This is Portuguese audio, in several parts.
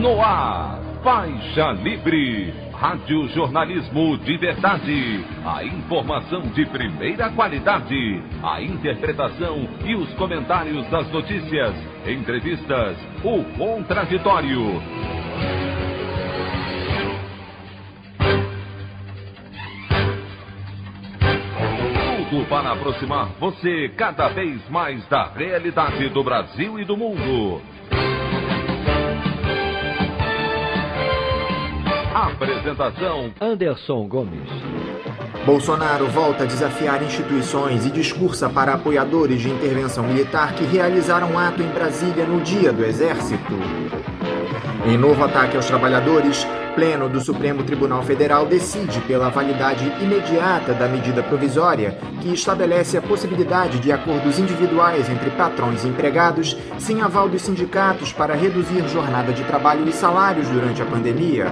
No ar, Faixa Livre, rádio jornalismo de verdade, a informação de primeira qualidade, a interpretação e os comentários das notícias, entrevistas, o contraditório. Tudo para aproximar você cada vez mais da realidade do Brasil e do mundo. Apresentação: Anderson Gomes. Bolsonaro volta a desafiar instituições e discursa para apoiadores de intervenção militar que realizaram ato em Brasília no Dia do Exército. Em novo ataque aos trabalhadores, Pleno do Supremo Tribunal Federal decide pela validade imediata da medida provisória que estabelece a possibilidade de acordos individuais entre patrões e empregados sem aval dos sindicatos para reduzir jornada de trabalho e salários durante a pandemia.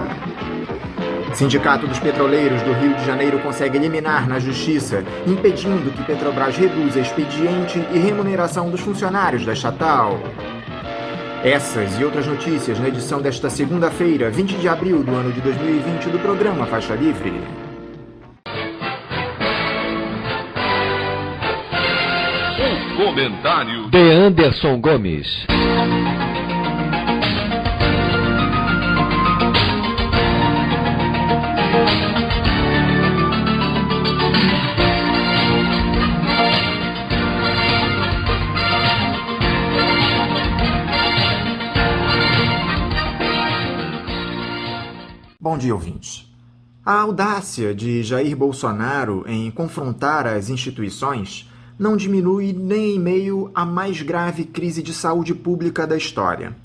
Sindicato dos Petroleiros do Rio de Janeiro consegue eliminar na Justiça, impedindo que Petrobras reduza expediente e remuneração dos funcionários da estatal. Essas e outras notícias na edição desta segunda-feira, 20 de abril do ano de 2020 do programa Faixa Livre. O comentário de Anderson Gomes. Bom dia, ouvintes. A audácia de Jair Bolsonaro em confrontar as instituições não diminui nem em meio à mais grave crise de saúde pública da história.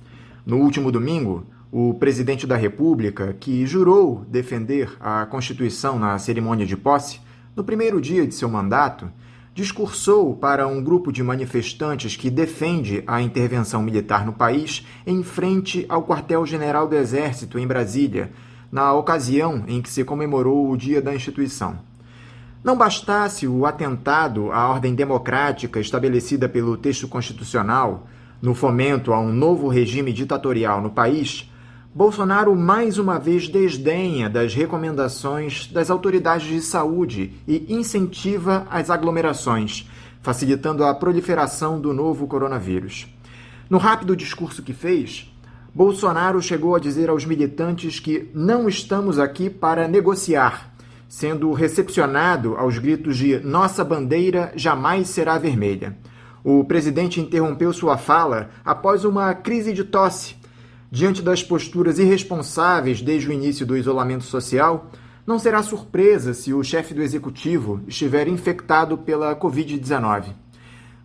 No último domingo, o presidente da República, que jurou defender a Constituição na cerimônia de posse, no primeiro dia de seu mandato, discursou para um grupo de manifestantes que defende a intervenção militar no país em frente ao quartel-general do Exército em Brasília, na ocasião em que se comemorou o Dia da Instituição. Não bastasse o atentado à ordem democrática estabelecida pelo texto constitucional, no fomento a um novo regime ditatorial no país, Bolsonaro mais uma vez desdenha das recomendações das autoridades de saúde e incentiva as aglomerações, facilitando a proliferação do novo coronavírus. No rápido discurso que fez, Bolsonaro chegou a dizer aos militantes que não estamos aqui para negociar, sendo recepcionado aos gritos de "Nossa bandeira jamais será vermelha". O presidente interrompeu sua fala após uma crise de tosse. Diante das posturas irresponsáveis desde o início do isolamento social, não será surpresa se o chefe do executivo estiver infectado pela Covid-19.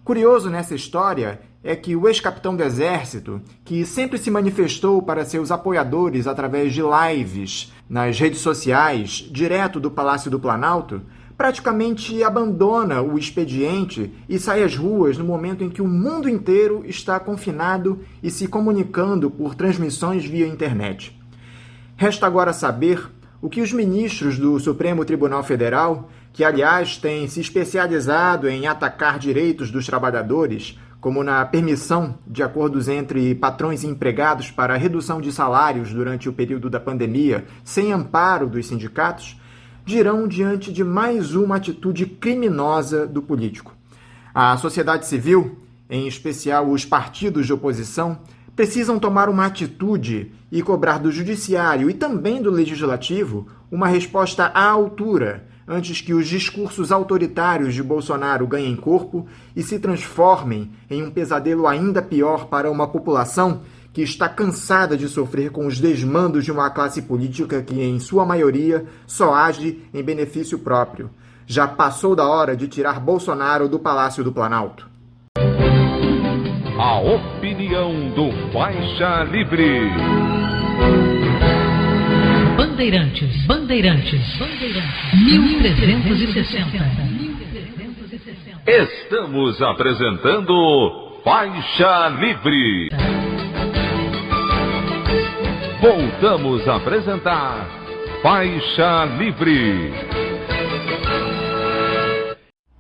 Curioso nessa história é que o ex-capitão do Exército, que sempre se manifestou para seus apoiadores através de lives nas redes sociais, direto do Palácio do Planalto, praticamente abandona o expediente e sai às ruas no momento em que o mundo inteiro está confinado e se comunicando por transmissões via internet. Resta agora saber o que os ministros do Supremo Tribunal Federal, que aliás têm se especializado em atacar direitos dos trabalhadores, como na permissão de acordos entre patrões e empregados para a redução de salários durante o período da pandemia, sem amparo dos sindicatos, dirão diante de mais uma atitude criminosa do político. A sociedade civil, em especial os partidos de oposição, precisam tomar uma atitude e cobrar do judiciário e também do legislativo uma resposta à altura, antes que os discursos autoritários de Bolsonaro ganhem corpo e se transformem em um pesadelo ainda pior para uma população que está cansada de sofrer com os desmandos de uma classe política que, em sua maioria, só age em benefício próprio. Já passou da hora de tirar Bolsonaro do Palácio do Planalto. A opinião do Faixa Livre. Bandeirantes, 1360. Estamos apresentando Faixa Livre. Voltamos a apresentar Faixa Livre.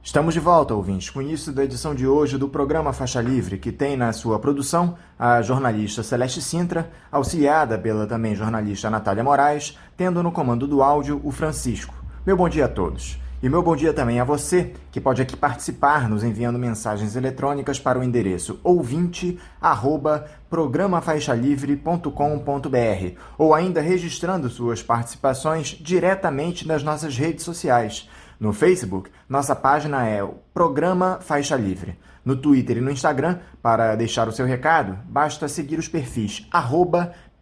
Estamos de volta, ouvintes, com o início da edição de hoje do programa Faixa Livre, que tem na sua produção a jornalista Celeste Sintra, auxiliada pela também jornalista Natália Moraes, tendo no comando do áudio o Francisco. Meu bom dia a todos. E meu bom dia também a você, que pode aqui participar nos enviando mensagens eletrônicas para o endereço ouvinte@programafaixalivre.com.br ou ainda registrando suas participações diretamente nas nossas redes sociais. No Facebook, nossa página é o Programa Faixa Livre. No Twitter e no Instagram, para deixar o seu recado, basta seguir os perfis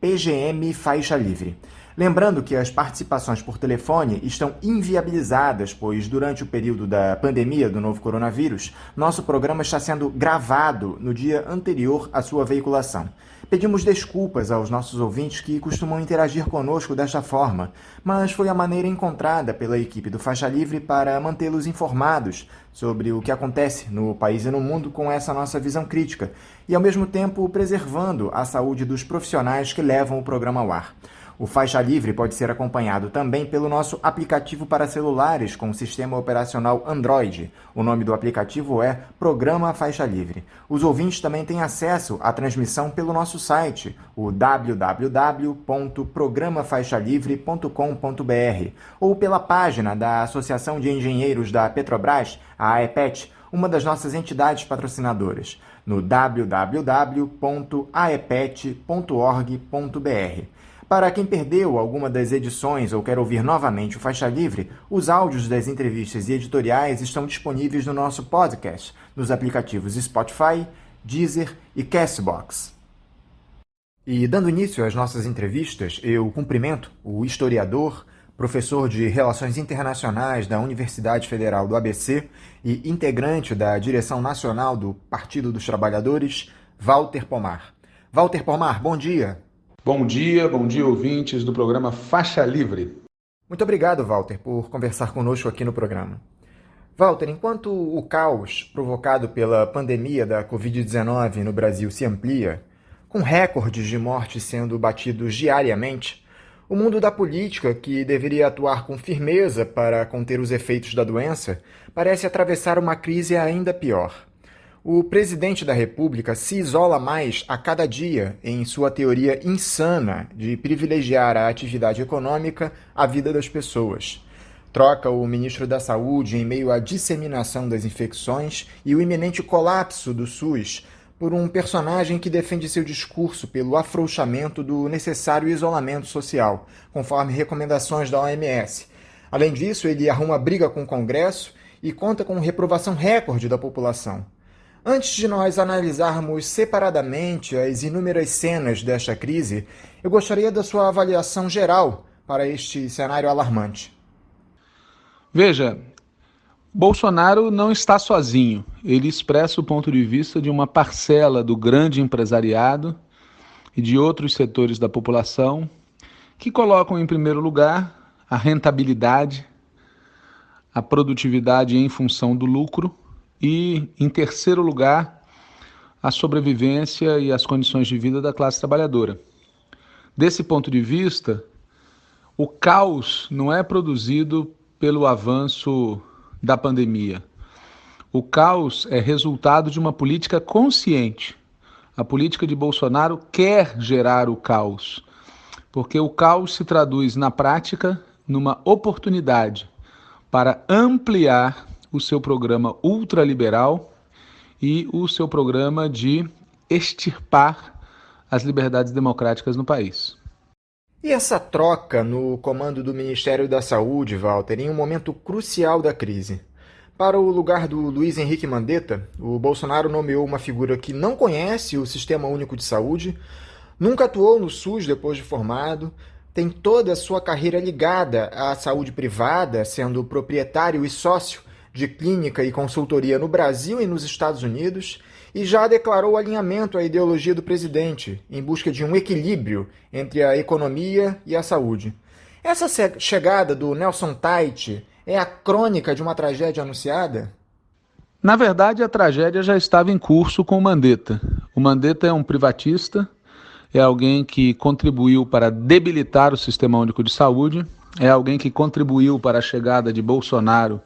@PGMFaixaLivre. Lembrando que as participações por telefone estão inviabilizadas, pois durante o período da pandemia do novo coronavírus, nosso programa está sendo gravado no dia anterior à sua veiculação. Pedimos desculpas aos nossos ouvintes que costumam interagir conosco desta forma, mas foi a maneira encontrada pela equipe do Faixa Livre para mantê-los informados sobre o que acontece no país e no mundo com essa nossa visão crítica, e ao mesmo tempo preservando a saúde dos profissionais que levam o programa ao ar. O Faixa Livre pode ser acompanhado também pelo nosso aplicativo para celulares com o sistema operacional Android. O nome do aplicativo é Programa Faixa Livre. Os ouvintes também têm acesso à transmissão pelo nosso site, o www.programafaixalivre.com.br, ou pela página da Associação de Engenheiros da Petrobras, a AEPET, uma das nossas entidades patrocinadoras, no www.aepet.org.br. Para quem perdeu alguma das edições ou quer ouvir novamente o Faixa Livre, os áudios das entrevistas e editoriais estão disponíveis no nosso podcast, nos aplicativos Spotify, Deezer e Castbox. E dando início às nossas entrevistas, eu cumprimento o historiador, professor de Relações Internacionais da Universidade Federal do ABC e integrante da direção nacional do Partido dos Trabalhadores, Walter Pomar. Walter Pomar, bom dia. Bom dia, ouvintes do programa Faixa Livre. Muito obrigado, Walter, por conversar conosco aqui no programa. Walter, enquanto o caos provocado pela pandemia da Covid-19 no Brasil se amplia, com recordes de mortes sendo batidos diariamente, o mundo da política, que deveria atuar com firmeza para conter os efeitos da doença, parece atravessar uma crise ainda pior. O presidente da República se isola mais a cada dia em sua teoria insana de privilegiar a atividade econômica à vida das pessoas. Troca o ministro da Saúde em meio à disseminação das infecções e o iminente colapso do SUS por um personagem que defende seu discurso pelo afrouxamento do necessário isolamento social, conforme recomendações da OMS. Além disso, ele arruma briga com o Congresso e conta com reprovação recorde da população. Antes de nós analisarmos separadamente as inúmeras cenas desta crise, eu gostaria da sua avaliação geral para este cenário alarmante. Veja, Bolsonaro não está sozinho. Ele expressa o ponto de vista de uma parcela do grande empresariado e de outros setores da população que colocam em primeiro lugar a rentabilidade, a produtividade em função do lucro, e, em terceiro lugar, a sobrevivência e as condições de vida da classe trabalhadora. Desse ponto de vista, o caos não é produzido pelo avanço da pandemia. O caos é resultado de uma política consciente. A política de Bolsonaro quer gerar o caos, porque o caos se traduz na prática numa oportunidade para ampliar o seu programa ultraliberal e o seu programa de extirpar as liberdades democráticas no país. E essa troca no comando do Ministério da Saúde, Walter, em um momento crucial da crise? Para o lugar do Luiz Henrique Mandetta, o Bolsonaro nomeou uma figura que não conhece o Sistema Único de Saúde, nunca atuou no SUS depois de formado, tem toda a sua carreira ligada à saúde privada, sendo proprietário e sócio de clínica e consultoria no Brasil e nos Estados Unidos, e já declarou alinhamento à ideologia do presidente, em busca de um equilíbrio entre a economia e a saúde. Essa chegada do Nelson Teich é a crônica de uma tragédia anunciada? Na verdade, a tragédia já estava em curso com o Mandetta. O Mandetta é um privatista, é alguém que contribuiu para debilitar o Sistema Único de Saúde, é alguém que contribuiu para a chegada de Bolsonaro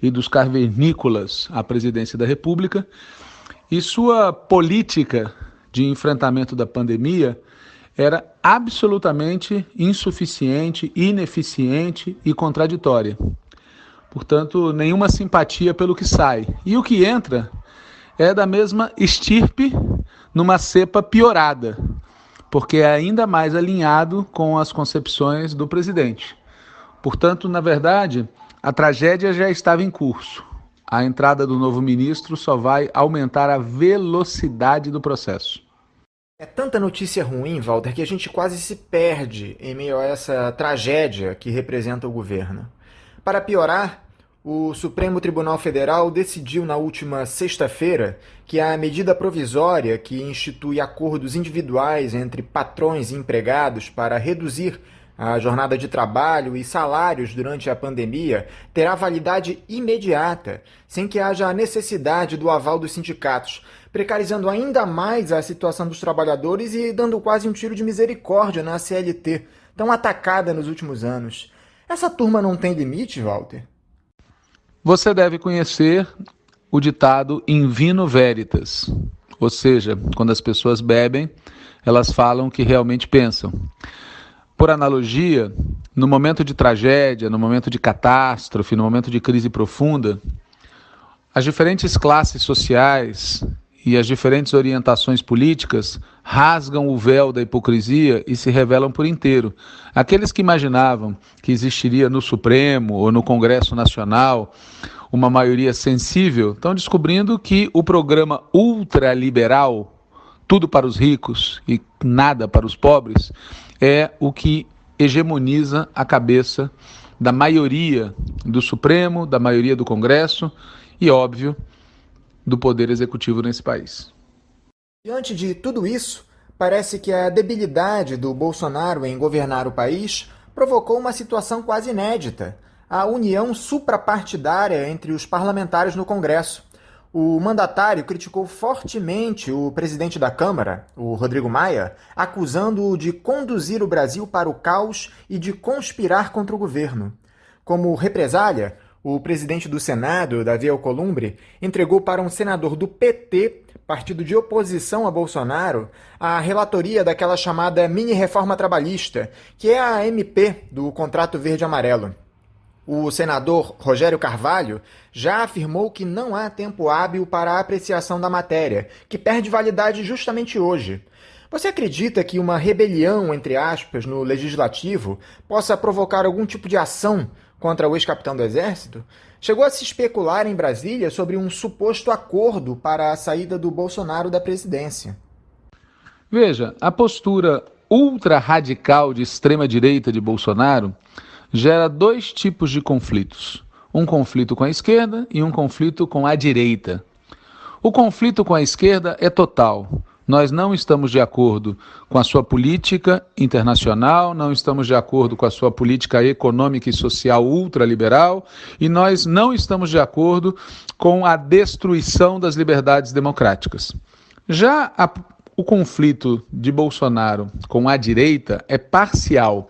e dos cavernícolas à presidência da República, e sua política de enfrentamento da pandemia era absolutamente insuficiente, ineficiente e contraditória. Portanto, nenhuma simpatia pelo que sai. E o que entra é da mesma estirpe numa cepa piorada, porque é ainda mais alinhado com as concepções do presidente. Portanto, na verdade, a tragédia já estava em curso. A entrada do novo ministro só vai aumentar a velocidade do processo. É tanta notícia ruim, Walter, que a gente quase se perde em meio a essa tragédia que representa o governo. Para piorar, o Supremo Tribunal Federal decidiu na última sexta-feira que a medida provisória que institui acordos individuais entre patrões e empregados para reduzir a jornada de trabalho e salários durante a pandemia terá validade imediata, sem que haja a necessidade do aval dos sindicatos, precarizando ainda mais a situação dos trabalhadores e dando quase um tiro de misericórdia na CLT, tão atacada nos últimos anos. Essa turma não tem limite, Walter? Você deve conhecer o ditado in vino veritas, ou seja, quando as pessoas bebem, elas falam o que realmente pensam. Por analogia, no momento de tragédia, no momento de catástrofe, no momento de crise profunda, as diferentes classes sociais e as diferentes orientações políticas rasgam o véu da hipocrisia e se revelam por inteiro. Aqueles que imaginavam que existiria no Supremo ou no Congresso Nacional uma maioria sensível estão descobrindo que o programa ultraliberal, tudo para os ricos e nada para os pobres, é o que hegemoniza a cabeça da maioria do Supremo, da maioria do Congresso e, óbvio, do Poder Executivo nesse país. Diante de tudo isso, parece que a debilidade do Bolsonaro em governar o país provocou uma situação quase inédita: a união suprapartidária entre os parlamentares no Congresso. O mandatário criticou fortemente o presidente da Câmara, o Rodrigo Maia, acusando-o de conduzir o Brasil para o caos e de conspirar contra o governo. Como represália, o presidente do Senado, Davi Alcolumbre, entregou para um senador do PT, partido de oposição a Bolsonaro, a relatoria daquela chamada mini-reforma trabalhista, que é a MP do Contrato Verde-Amarelo. O senador Rogério Carvalho já afirmou que não há tempo hábil para a apreciação da matéria, que perde validade justamente hoje. Você acredita que uma rebelião, entre aspas, no Legislativo possa provocar algum tipo de ação contra o ex-capitão do Exército? Chegou a se especular em Brasília sobre um suposto acordo para a saída do Bolsonaro da presidência. Veja, a postura ultra-radical de extrema-direita de Bolsonaro gera dois tipos de conflitos. Um conflito com a esquerda e um conflito com a direita. O conflito com a esquerda é total. Nós não estamos de acordo com a sua política internacional, não estamos de acordo com a sua política econômica e social ultraliberal e nós não estamos de acordo com a destruição das liberdades democráticas. Já o conflito de Bolsonaro com a direita é parcial.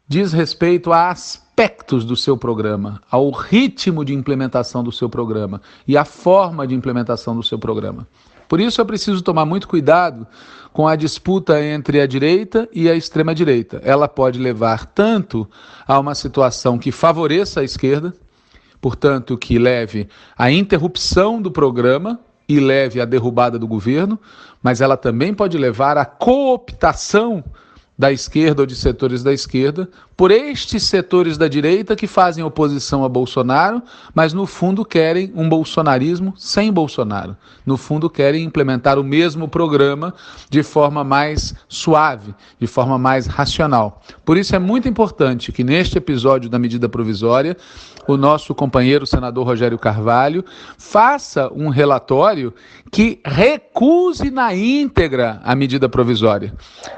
Diz respeito a aspectos do seu programa, ao ritmo de implementação do seu programa e à forma de implementação do seu programa. Por isso é preciso tomar muito cuidado com a disputa entre a direita e a extrema-direita. Ela pode levar tanto a uma situação que favoreça a esquerda, portanto, que leve à interrupção do programa e leve à derrubada do governo, mas ela também pode levar à cooptação da esquerda ou de setores da esquerda, por estes setores da direita que fazem oposição a Bolsonaro, mas no fundo querem um bolsonarismo sem Bolsonaro. No fundo querem implementar o mesmo programa de forma mais suave, de forma mais racional. Por isso é muito importante que neste episódio da medida provisória, o nosso companheiro senador Rogério Carvalho faça um relatório que recuse na íntegra a medida provisória,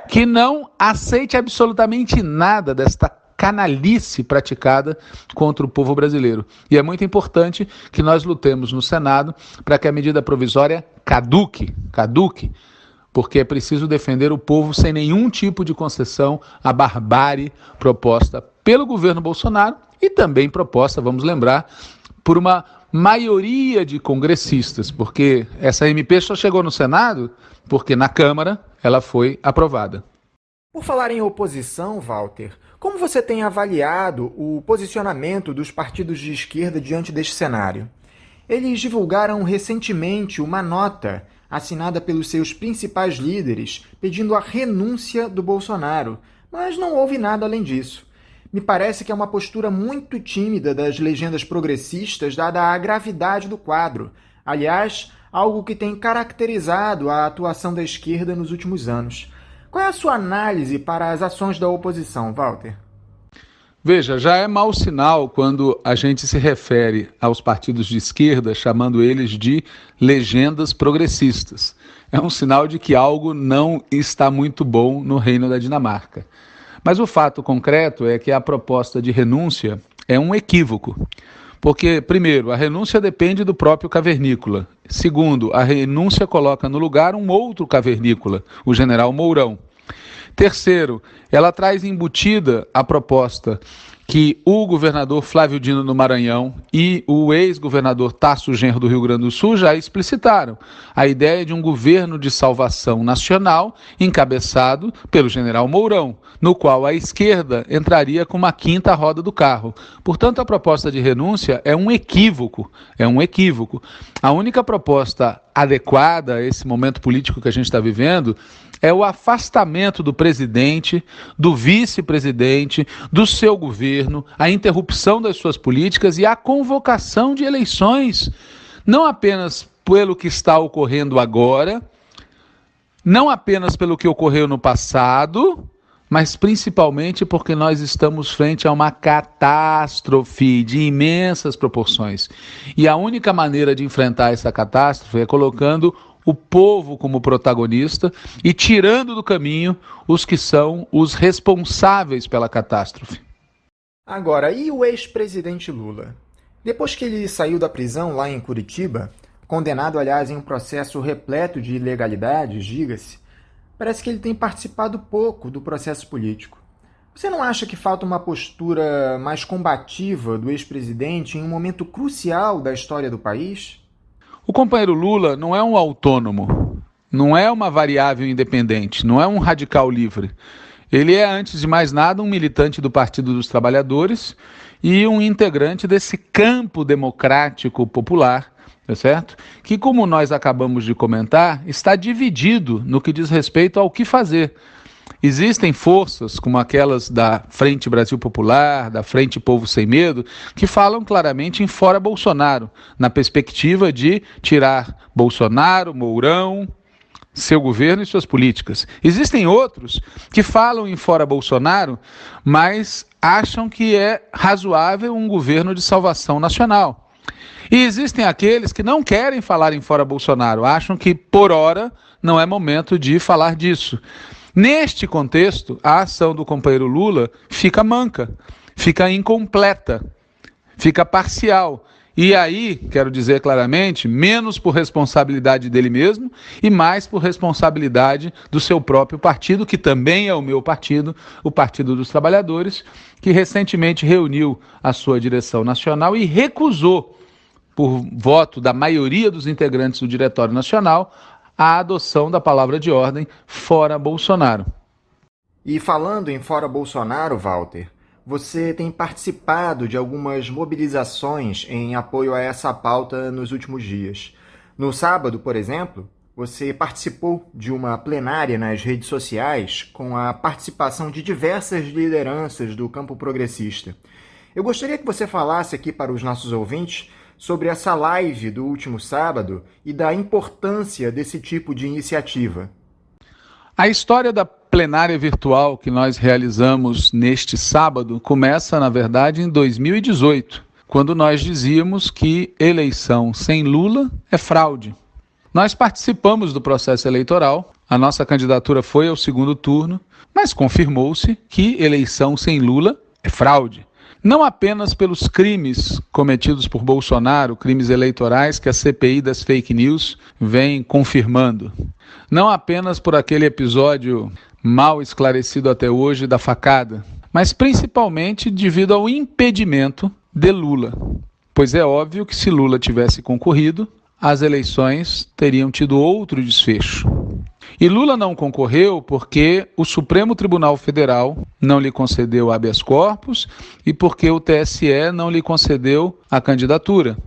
que não aceite absolutamente nada desta canalice praticada contra o povo brasileiro. E é muito importante que nós lutemos no Senado para que a medida provisória caduque, porque é preciso defender o povo sem nenhum tipo de concessão à barbárie proposta pelo governo Bolsonaro e também proposta, vamos lembrar, por uma maioria de congressistas, porque essa MP só chegou no Senado porque na Câmara ela foi aprovada. Por falar em oposição, Walter, como você tem avaliado o posicionamento dos partidos de esquerda diante deste cenário? Eles divulgaram recentemente uma nota assinada pelos seus principais líderes pedindo a renúncia do Bolsonaro, mas não houve nada além disso. Me parece que é uma postura muito tímida das legendas progressistas, dada a gravidade do quadro. Aliás, algo que tem caracterizado a atuação da esquerda nos últimos anos. Qual é a sua análise para as ações da oposição, Walter? Veja, já é mau sinal quando a gente se refere aos partidos de esquerda chamando eles de legendas progressistas. É um sinal de que algo não está muito bom no Reino da Dinamarca. Mas o fato concreto é que a proposta de renúncia é um equívoco. Porque, primeiro, a renúncia depende do próprio cavernícola. Segundo, a renúncia coloca no lugar um outro cavernícola, o general Mourão. Terceiro, ela traz embutida a proposta que o governador Flávio Dino do Maranhão e o ex-governador Tarso Genro do Rio Grande do Sul já explicitaram a ideia de um governo de salvação nacional encabeçado pelo general Mourão, no qual a esquerda entraria com uma quinta roda do carro. Portanto, a proposta de renúncia é um equívoco, A única proposta adequada a esse momento político que a gente está vivendo é o afastamento do presidente, do vice-presidente, do seu governo, a interrupção das suas políticas e a convocação de eleições, não apenas pelo que está ocorrendo agora, não apenas pelo que ocorreu no passado, mas principalmente porque nós estamos frente a uma catástrofe de imensas proporções. E a única maneira de enfrentar essa catástrofe é colocando o povo como protagonista e tirando do caminho os que são os responsáveis pela catástrofe. Agora, e o ex-presidente Lula? Depois que ele saiu da prisão lá em Curitiba, condenado, aliás, em um processo repleto de ilegalidades, diga-se, parece que ele tem participado pouco do processo político. Você não acha que falta uma postura mais combativa do ex-presidente em um momento crucial da história do país? O companheiro Lula não é um autônomo, não é uma variável independente, não é um radical livre. Ele é, antes de mais nada, um militante do Partido dos Trabalhadores e um integrante desse campo democrático popular, tá certo? Que, como nós acabamos de comentar, está dividido no que diz respeito ao que fazer. Existem forças, como aquelas da Frente Brasil Popular, da Frente Povo Sem Medo, que falam claramente em fora Bolsonaro, na perspectiva de tirar Bolsonaro, Mourão, seu governo e suas políticas. Existem outros que falam em fora Bolsonaro, mas acham que é razoável um governo de salvação nacional. E existem aqueles que não querem falar em fora Bolsonaro, acham que, por hora, não é momento de falar disso. Neste contexto, a ação do companheiro Lula fica manca, fica incompleta, fica parcial. E aí, quero dizer claramente, menos por responsabilidade dele mesmo e mais por responsabilidade do seu próprio partido, que também é o meu partido, o Partido dos Trabalhadores, que recentemente reuniu a sua direção nacional e recusou, por voto da maioria dos integrantes do Diretório Nacional, a adoção da palavra de ordem fora Bolsonaro. E falando em fora Bolsonaro, Walter, você tem participado de algumas mobilizações em apoio a essa pauta nos últimos dias. No sábado, por exemplo, você participou de uma plenária nas redes sociais com a participação de diversas lideranças do campo progressista. Eu gostaria que você falasse aqui para os nossos ouvintes sobre essa live do último sábado e da importância desse tipo de iniciativa. A história da plenária virtual que nós realizamos neste sábado começa, na verdade, em 2018, quando nós dizíamos que eleição sem Lula é fraude. Nós participamos do processo eleitoral, a nossa candidatura foi ao segundo turno, mas confirmou-se que eleição sem Lula é fraude. Não apenas pelos crimes cometidos por Bolsonaro, crimes eleitorais que a CPI das fake news vem confirmando. Não apenas por aquele episódio mal esclarecido até hoje da facada, mas principalmente devido ao impedimento de Lula. Pois é óbvio que se Lula tivesse concorrido, as eleições teriam tido outro desfecho. E Lula não concorreu porque o Supremo Tribunal Federal não lhe concedeu habeas corpus e porque o TSE não lhe concedeu a candidatura.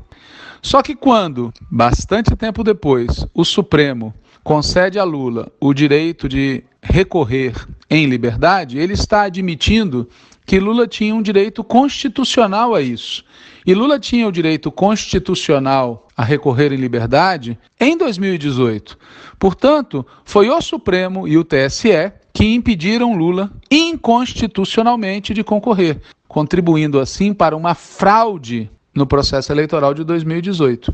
Só que quando, bastante tempo depois, o Supremo concede a Lula o direito de recorrer em liberdade, ele está admitindo que Lula tinha um direito constitucional a isso. E Lula tinha o direito constitucional a recorrer em liberdade em 2018. Portanto, foi o Supremo e o TSE que impediram Lula inconstitucionalmente de concorrer, contribuindo assim para uma fraude no processo eleitoral de 2018.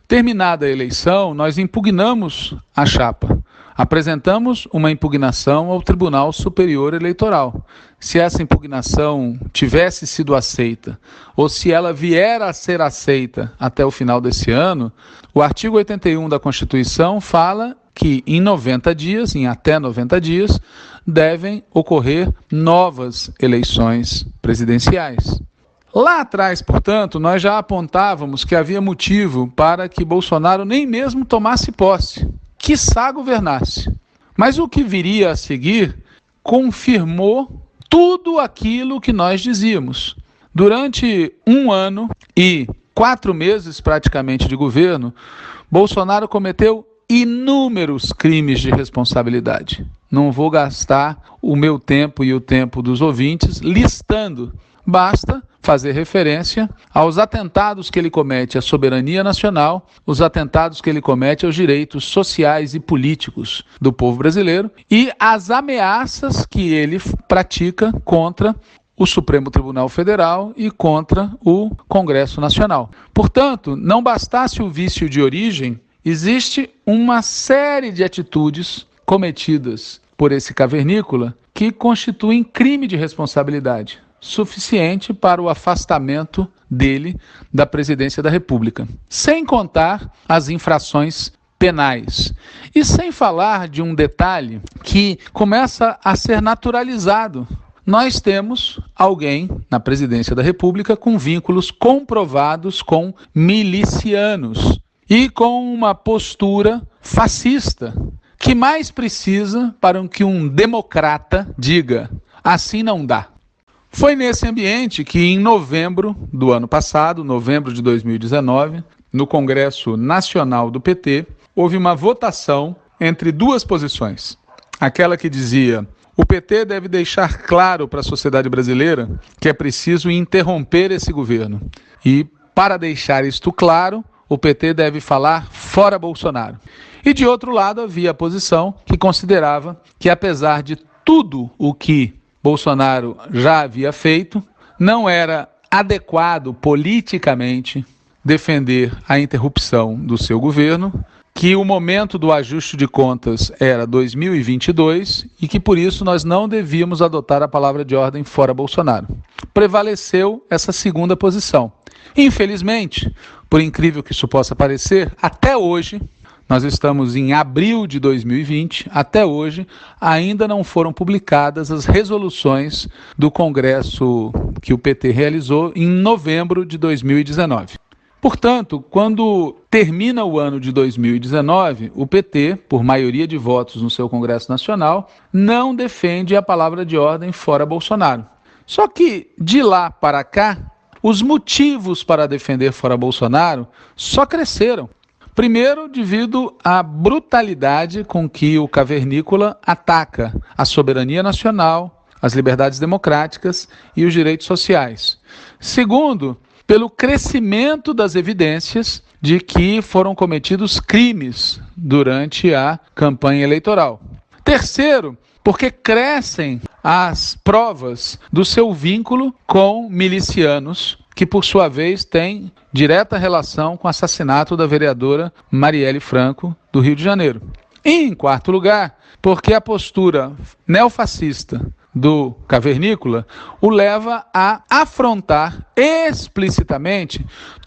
Terminada a eleição, nós impugnamos a chapa. Apresentamos uma impugnação ao Tribunal Superior Eleitoral. Se essa impugnação tivesse sido aceita, ou se ela vier a ser aceita até o final desse ano, o artigo 81 da Constituição fala que em até 90 dias, devem ocorrer novas eleições presidenciais. Lá atrás, portanto, nós já apontávamos que havia motivo para que Bolsonaro nem mesmo tomasse posse, quiçá governasse. Mas o que viria a seguir confirmou tudo aquilo que nós dizíamos. Durante 1 ano e 4 meses praticamente de governo, Bolsonaro cometeu inúmeros crimes de responsabilidade. Não vou gastar o meu tempo e o tempo dos ouvintes listando. Basta fazer referência aos atentados que ele comete à soberania nacional, os atentados que ele comete aos direitos sociais e políticos do povo brasileiro e as ameaças que ele pratica contra o Supremo Tribunal Federal e contra o Congresso Nacional. Portanto, não bastasse o vício de origem, existe uma série de atitudes cometidas por esse cavernícola que constituem crime de responsabilidade, suficiente para o afastamento dele da presidência da República, sem contar as infrações penais. E sem falar de um detalhe que começa a ser naturalizado. Nós temos alguém na presidência da República com vínculos comprovados com milicianos e com uma postura fascista. Que mais precisa para que um democrata diga: assim não dá? Foi nesse ambiente que, em novembro do ano passado, novembro de 2019, no Congresso Nacional do PT, houve uma votação entre duas posições. Aquela que dizia: o PT deve deixar claro para a sociedade brasileira que é preciso interromper esse governo. E, para deixar isto claro, o PT deve falar fora Bolsonaro. E, de outro lado, havia a posição que considerava que, apesar de tudo o que Bolsonaro já havia feito, não era adequado politicamente defender a interrupção do seu governo, que o momento do ajuste de contas era 2022 e que por isso nós não devíamos adotar a palavra de ordem fora Bolsonaro. Prevaleceu essa segunda posição. Infelizmente, por incrível que isso possa parecer, até hoje, nós estamos em abril de 2020, até hoje, ainda não foram publicadas as resoluções do Congresso que o PT realizou em novembro de 2019. Portanto, quando termina o ano de 2019, o PT, por maioria de votos no seu Congresso Nacional, não defende a palavra de ordem fora Bolsonaro. Só que, de lá para cá, os motivos para defender fora Bolsonaro só cresceram. Primeiro, devido à brutalidade com que o cavernícola ataca a soberania nacional, as liberdades democráticas e os direitos sociais. Segundo, pelo crescimento das evidências de que foram cometidos crimes durante a campanha eleitoral. Terceiro, porque crescem as provas do seu vínculo com milicianos, que por sua vez têm direta relação com o assassinato da vereadora Marielle Franco, do Rio de Janeiro. E, em quarto lugar, porque a postura neofascista do cavernícola o leva a afrontar explicitamente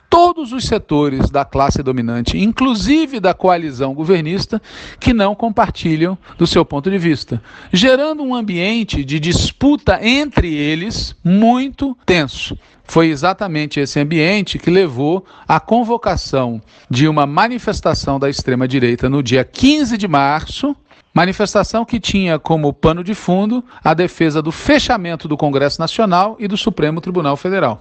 todos os setores da classe dominante, inclusive da coalizão governista, que não compartilham do seu ponto de vista, gerando um ambiente de disputa entre eles muito tenso. Foi exatamente esse ambiente que levou à convocação de uma manifestação da extrema-direita no dia 15 de março, manifestação que tinha como pano de fundo a defesa do fechamento do Congresso Nacional e do Supremo Tribunal Federal.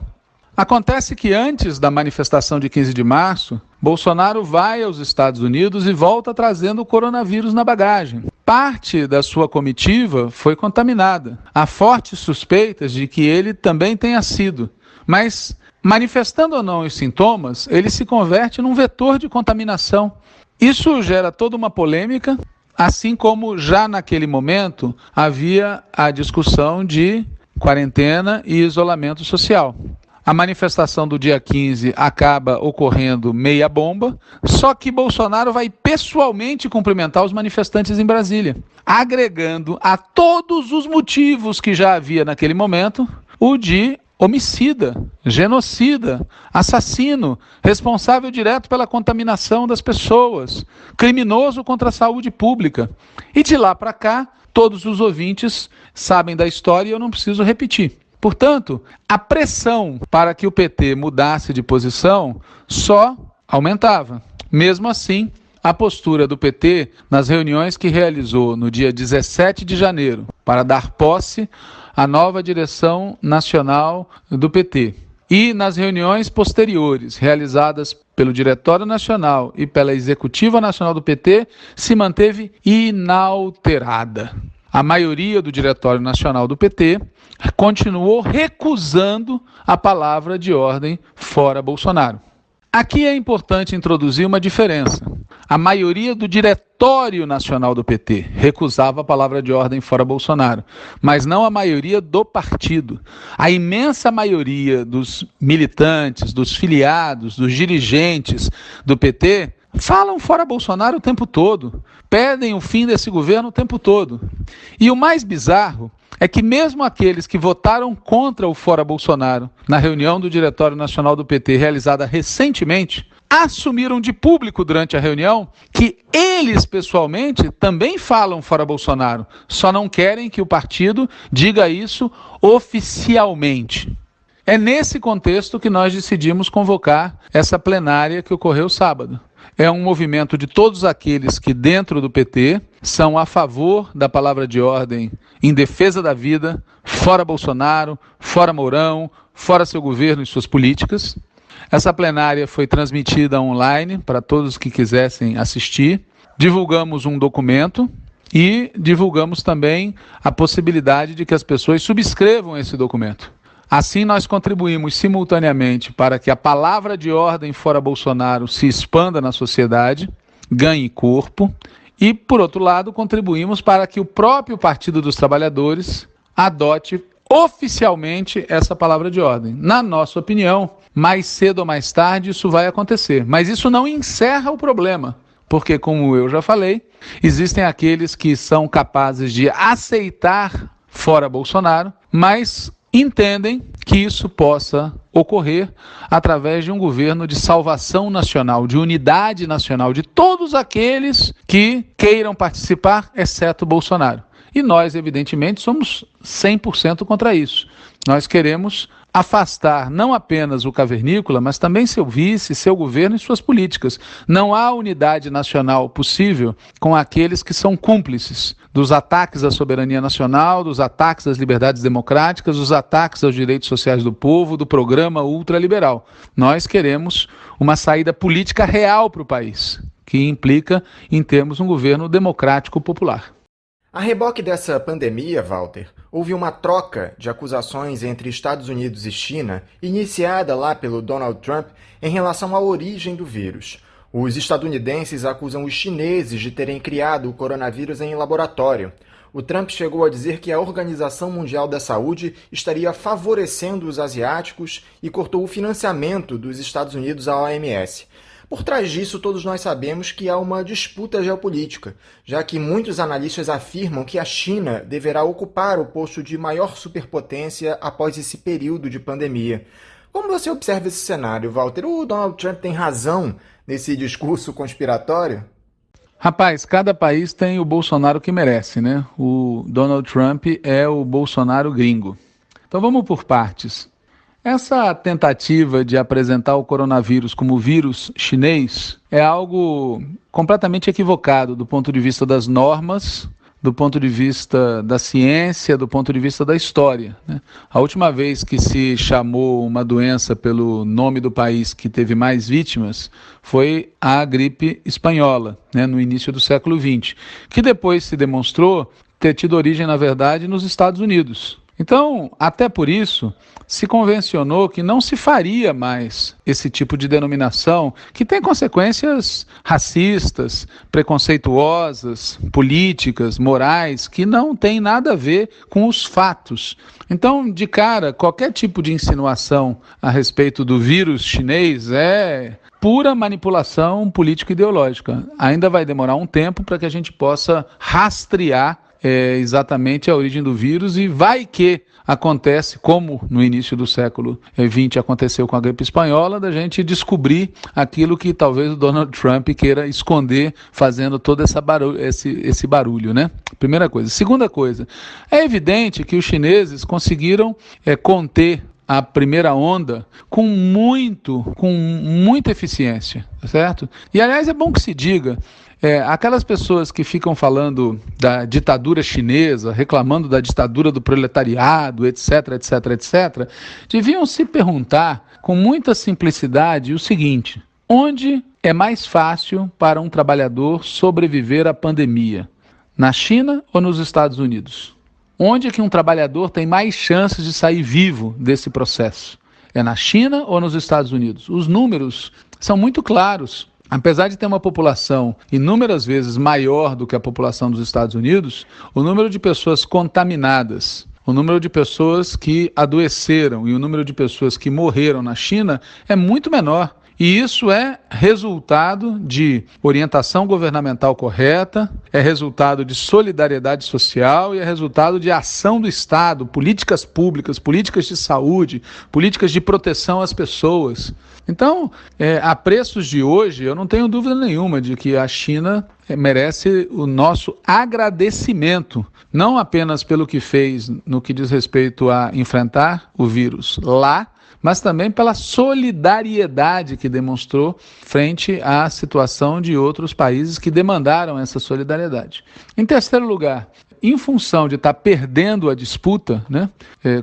Acontece que antes da manifestação de 15 de março, Bolsonaro vai aos Estados Unidos e volta trazendo o coronavírus na bagagem. Parte da sua comitiva foi contaminada. Há fortes suspeitas de que ele também tenha sido. Mas, manifestando ou não os sintomas, ele se converte num vetor de contaminação. Isso gera toda uma polêmica, assim como já naquele momento havia a discussão de quarentena e isolamento social. A manifestação do dia 15 acaba ocorrendo meia bomba, só que Bolsonaro vai pessoalmente cumprimentar os manifestantes em Brasília, agregando a todos os motivos que já havia naquele momento o de homicida, genocida, assassino, responsável direto pela contaminação das pessoas, criminoso contra a saúde pública. E de lá para cá, todos os ouvintes sabem da história e eu não preciso repetir. Portanto, a pressão para que o PT mudasse de posição só aumentava. Mesmo assim, a postura do PT nas reuniões que realizou no dia 17 de janeiro para dar posse à nova direção nacional do PT e nas reuniões posteriores realizadas pelo Diretório Nacional e pela Executiva Nacional do PT se manteve inalterada. A maioria do Diretório Nacional do PT continuou recusando a palavra de ordem fora Bolsonaro. Aqui é importante introduzir uma diferença. A maioria do Diretório Nacional do PT recusava a palavra de ordem fora Bolsonaro, mas não a maioria do partido. A imensa maioria dos militantes, dos filiados, dos dirigentes do PT falam fora Bolsonaro o tempo todo, pedem o fim desse governo o tempo todo. E o mais bizarro é que mesmo aqueles que votaram contra o fora Bolsonaro na reunião do Diretório Nacional do PT realizada recentemente, assumiram de público durante a reunião que eles pessoalmente também falam fora Bolsonaro, só não querem que o partido diga isso oficialmente. É nesse contexto que nós decidimos convocar essa plenária que ocorreu sábado. É um movimento de todos aqueles que, dentro do PT, são a favor da palavra de ordem em defesa da vida, fora Bolsonaro, fora Mourão, fora seu governo e suas políticas. Essa plenária foi transmitida online para todos que quisessem assistir. Divulgamos um documento e divulgamos também a possibilidade de que as pessoas subscrevam esse documento. Assim, nós contribuímos simultaneamente para que a palavra de ordem fora Bolsonaro se expanda na sociedade, ganhe corpo, e, por outro lado, contribuímos para que o próprio Partido dos Trabalhadores adote oficialmente essa palavra de ordem. Na nossa opinião, mais cedo ou mais tarde isso vai acontecer, mas isso não encerra o problema. Porque, como eu já falei, existem aqueles que são capazes de aceitar fora Bolsonaro, mas entendem que isso possa ocorrer através de um governo de salvação nacional, de unidade nacional, de todos aqueles que queiram participar, exceto Bolsonaro. E nós, evidentemente, somos 100% contra isso. Nós queremos afastar não apenas o cavernícola, mas também seu vice, seu governo e suas políticas. Não há unidade nacional possível com aqueles que são cúmplices dos ataques à soberania nacional, dos ataques às liberdades democráticas, dos ataques aos direitos sociais do povo, do programa ultraliberal. Nós queremos uma saída política real para o país, que implica em termos um governo democrático popular. A reboque dessa pandemia, Walter, houve uma troca de acusações entre Estados Unidos e China, iniciada lá pelo Donald Trump, em relação à origem do vírus. Os estadunidenses acusam os chineses de terem criado o coronavírus em laboratório. O Trump chegou a dizer que a Organização Mundial da Saúde estaria favorecendo os asiáticos e cortou o financiamento dos Estados Unidos à OMS. Por trás disso, todos nós sabemos que há uma disputa geopolítica, já que muitos analistas afirmam que a China deverá ocupar o posto de maior superpotência após esse período de pandemia. Como você observa esse cenário, Walter? O Donald Trump tem razão nesse discurso conspiratório? Rapaz, cada país tem o Bolsonaro que merece, né? O Donald Trump é o Bolsonaro gringo. Então vamos por partes. Essa tentativa de apresentar o coronavírus como vírus chinês é algo completamente equivocado do ponto de vista das normas, do ponto de vista da ciência, do ponto de vista da história, né? A última vez que se chamou uma doença pelo nome do país que teve mais vítimas foi a gripe espanhola, né, no início do século XX, que depois se demonstrou ter tido origem, na verdade, nos Estados Unidos. Então, até por isso, se convencionou que não se faria mais esse tipo de denominação, que tem consequências racistas, preconceituosas, políticas, morais, que não tem nada a ver com os fatos. Então, de cara, qualquer tipo de insinuação a respeito do vírus chinês é pura manipulação político-ideológica. Ainda vai demorar um tempo para que a gente possa rastrear exatamente a origem do vírus, e vai que acontece, como no início do século XX aconteceu com a gripe espanhola, da gente descobrir aquilo que talvez o Donald Trump queira esconder, fazendo todo esse barulho, né? Primeira coisa. Segunda coisa, é evidente que os chineses conseguiram conter a primeira onda com muita eficiência, certo? E, aliás, é bom que se diga, aquelas pessoas que ficam falando da ditadura chinesa, reclamando da ditadura do proletariado, etc., etc., etc., deviam se perguntar com muita simplicidade o seguinte: onde é mais fácil para um trabalhador sobreviver à pandemia? Na China ou nos Estados Unidos? Onde é que um trabalhador tem mais chances de sair vivo desse processo? É na China ou nos Estados Unidos? Os números são muito claros. Apesar de ter uma população inúmeras vezes maior do que a população dos Estados Unidos, o número de pessoas contaminadas, o número de pessoas que adoeceram e o número de pessoas que morreram na China é muito menor. E isso é resultado de orientação governamental correta, é resultado de solidariedade social e é resultado de ação do Estado, políticas públicas, políticas de saúde, políticas de proteção às pessoas. Então, a preços de hoje, eu não tenho dúvida nenhuma de que a China merece o nosso agradecimento, não apenas pelo que fez no que diz respeito a enfrentar o vírus lá, mas também pela solidariedade que demonstrou frente à situação de outros países que demandaram essa solidariedade. Em terceiro lugar, em função de estar perdendo a disputa, né,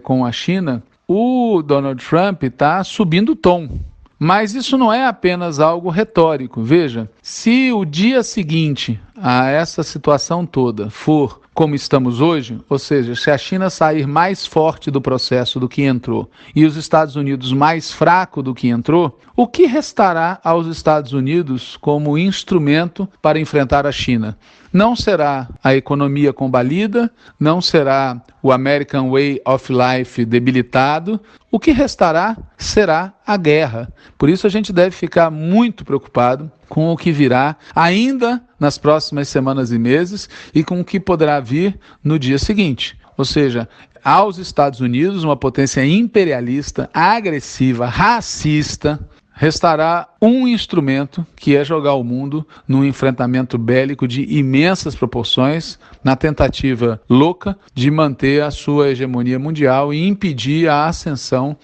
com a China, o Donald Trump está subindo o tom. Mas isso não é apenas algo retórico. Veja, se o dia seguinte a essa situação toda for como estamos hoje, ou seja, se a China sair mais forte do processo do que entrou e os Estados Unidos mais fraco do que entrou, o que restará aos Estados Unidos como instrumento para enfrentar a China? Não será a economia combalida, não será o American Way of Life debilitado. O que restará será a guerra. Por isso a gente deve ficar muito preocupado com o que virá ainda nas próximas semanas e meses e com o que poderá vir no dia seguinte. Ou seja, aos Estados Unidos, uma potência imperialista, agressiva, racista, restará um instrumento, que é jogar o mundo num enfrentamento bélico de imensas proporções, na tentativa louca de manter a sua hegemonia mundial e impedir a ascensão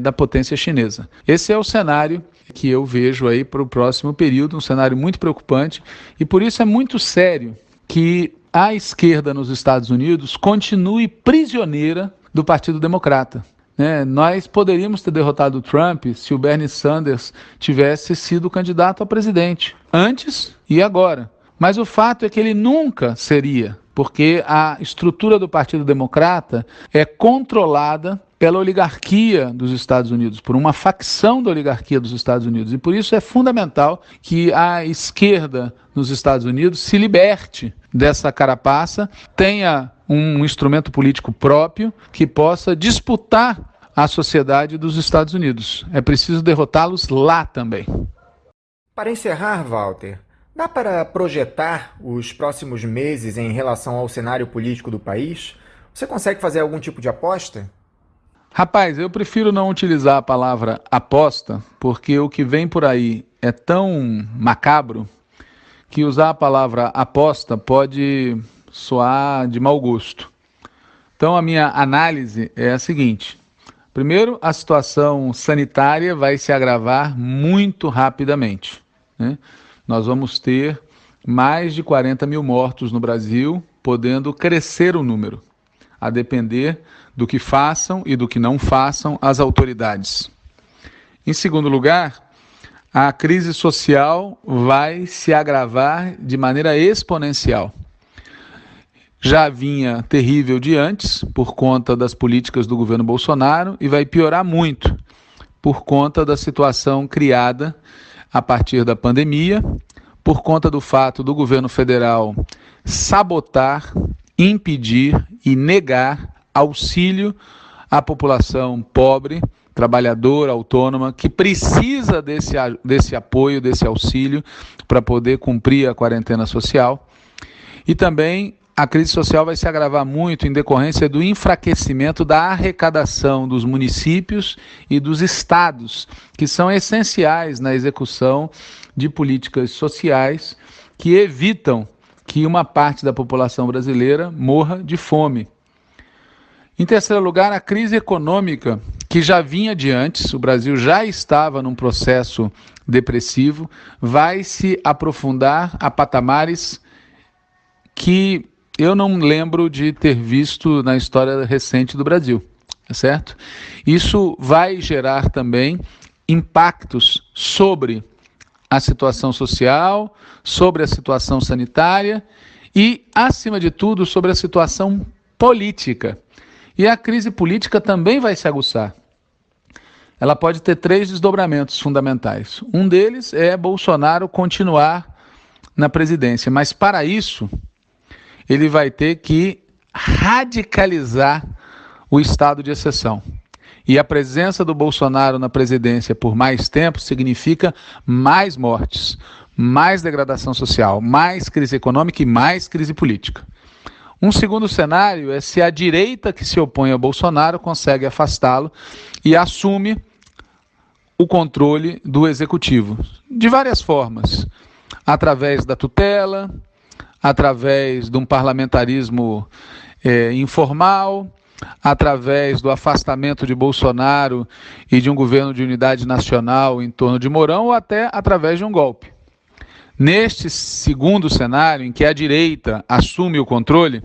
da potência chinesa. Esse é o cenário que eu vejo aí para o próximo período, um cenário muito preocupante, e por isso é muito sério que a esquerda nos Estados Unidos continue prisioneira do Partido Democrata. Nós poderíamos ter derrotado o Trump se o Bernie Sanders tivesse sido candidato a presidente, antes e agora. Mas o fato é que ele nunca seria, porque a estrutura do Partido Democrata é controlada pela oligarquia dos Estados Unidos, por uma facção da oligarquia dos Estados Unidos. E por isso é fundamental que a esquerda nos Estados Unidos se liberte dessa carapaça, tenha um instrumento político próprio que possa disputar a sociedade dos Estados Unidos. É preciso derrotá-los lá também. Para encerrar, Walter, dá para projetar os próximos meses em relação ao cenário político do país? Você consegue fazer algum tipo de aposta? Rapaz, eu prefiro não utilizar a palavra aposta, porque o que vem por aí é tão macabro que usar a palavra aposta pode soar de mau gosto. Então a minha análise é a seguinte: primeiro, a situação sanitária vai se agravar muito rapidamente, né? Nós vamos ter mais de 40 mil mortos no Brasil, podendo crescer o número, a depender do que façam e do que não façam as autoridades. Em segundo lugar, a crise social vai se agravar de maneira exponencial. Já vinha terrível de antes, por conta das políticas do governo Bolsonaro, e vai piorar muito, por conta da situação criada a partir da pandemia, por conta do fato do governo federal sabotar, impedir e negar auxílio à população pobre, trabalhadora, autônoma, que precisa desse apoio, desse auxílio, para poder cumprir a quarentena social. E também a crise social vai se agravar muito em decorrência do enfraquecimento da arrecadação dos municípios e dos estados, que são essenciais na execução de políticas sociais que evitam que uma parte da população brasileira morra de fome. Em terceiro lugar, a crise econômica, que já vinha de antes, o Brasil já estava num processo depressivo, vai se aprofundar a patamares que eu não lembro de ter visto na história recente do Brasil, certo? Isso vai gerar também impactos sobre a situação social, sobre a situação sanitária e, acima de tudo, sobre a situação política. E a crise política também vai se aguçar. Ela pode ter 3 desdobramentos fundamentais. Um deles é Bolsonaro continuar na presidência, mas para isso ele vai ter que radicalizar o estado de exceção. E a presença do Bolsonaro na presidência por mais tempo significa mais mortes, mais degradação social, mais crise econômica e mais crise política. Um segundo cenário é se a direita que se opõe ao Bolsonaro consegue afastá-lo e assume o controle do executivo, de várias formas, através da tutela, através de um parlamentarismo informal, através do afastamento de Bolsonaro e de um governo de unidade nacional em torno de Mourão, ou até através de um golpe. Neste segundo cenário, em que a direita assume o controle,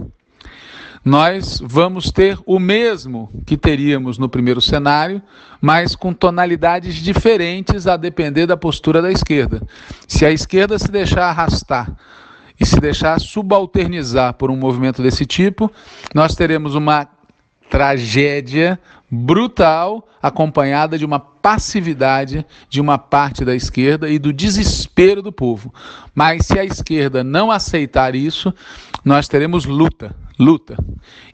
nós vamos ter o mesmo que teríamos no primeiro cenário, mas com tonalidades diferentes a depender da postura da esquerda. Se a esquerda se deixar arrastar e se deixar subalternizar por um movimento desse tipo, nós teremos uma tragédia brutal, acompanhada de uma passividade de uma parte da esquerda e do desespero do povo. Mas se a esquerda não aceitar isso, nós teremos luta.